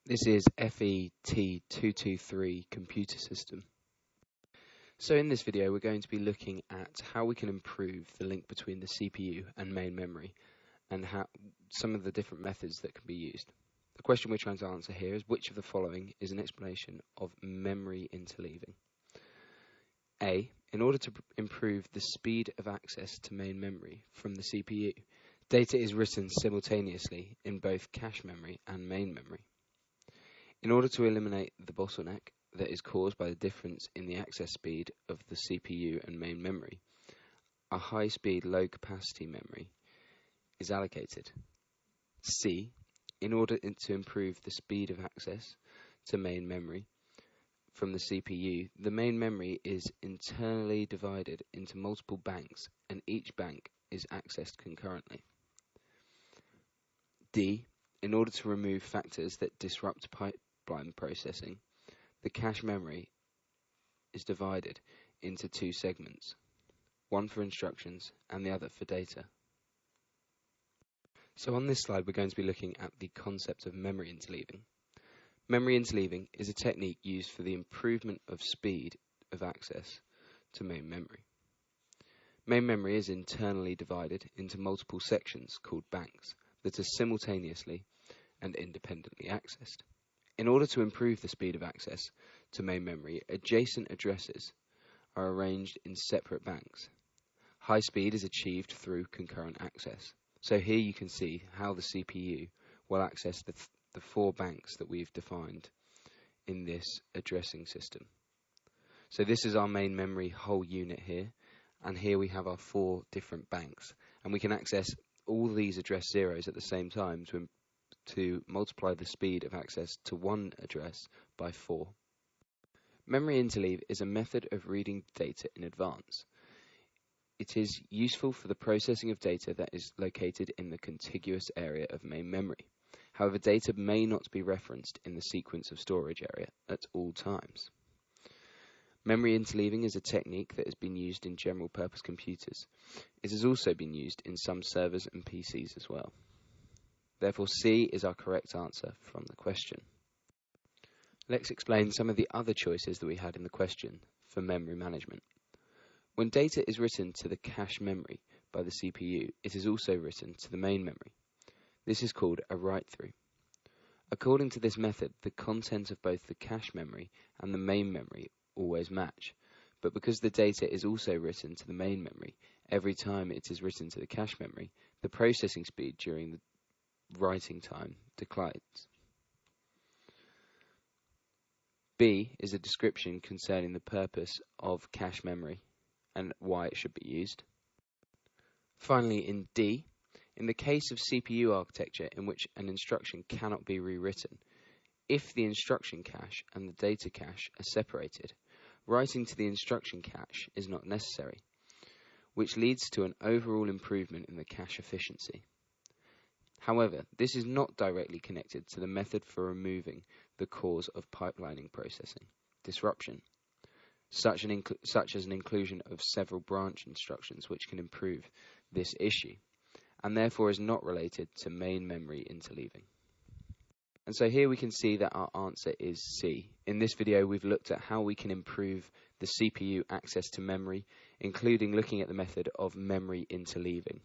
This is FET223 computer system. So in this video we're going to be looking at how we can improve the link between the CPU and main memory and how some of the different methods that can be used. The question we're trying to answer here is which of the following is an explanation of memory interleaving? A. In order to improve the speed of access to main memory from the CPU, data is written simultaneously in both cache memory and main memory. In order to eliminate the bottleneck that is caused by the difference in the access speed of the CPU and main memory, a high-speed, low-capacity memory is allocated. C. In order to improve the speed of access to main memory from the CPU, the main memory is internally divided into multiple banks, and each bank is accessed concurrently. D. In order to remove factors that disrupt pipeline processing, the cache memory is divided into two segments, one for instructions and the other for data. So on this slide we're going to be looking at the concept of memory interleaving. Memory interleaving is a technique used for the improvement of speed of access to main memory. Main memory is internally divided into multiple sections called banks that are simultaneously and independently accessed. In order to improve the speed of access to main memory, adjacent addresses are arranged in separate banks. High speed is achieved through concurrent access. So here you can see how the CPU will access the four banks that we've defined in this addressing system. So this is our main memory whole unit here, and here we have our four different banks, and we can access all these address zeros at the same time to multiply the speed of access to one address by 4. Memory interleave is a method of reading data in advance. It is useful for the processing of data that is located in the contiguous area of main memory. However, data may not be referenced in the sequence of storage area at all times. Memory interleaving is a technique that has been used in general purpose computers. It has also been used in some servers and PCs as well. Therefore, C is our correct answer from the question. Let's explain some of the other choices that we had in the question for memory management. When data is written to the cache memory by the CPU, it is also written to the main memory. This is called a write-through. According to this method, the content of both the cache memory and the main memory always match, but because the data is also written to the main memory, every time it is written to the cache memory, the processing speed during the writing time declines. B is a description concerning the purpose of cache memory and why it should be used. Finally, in D, in the case of CPU architecture in which an instruction cannot be rewritten, if the instruction cache and the data cache are separated, writing to the instruction cache is not necessary, which leads to an overall improvement in the cache efficiency. However, this is not directly connected to the method for removing the cause of pipelining processing, disruption, such as an inclusion of several branch instructions which can improve this issue, and therefore is not related to main memory interleaving. And so here we can see that our answer is C. In this video we've looked at how we can improve the CPU access to memory, including looking at the method of memory interleaving.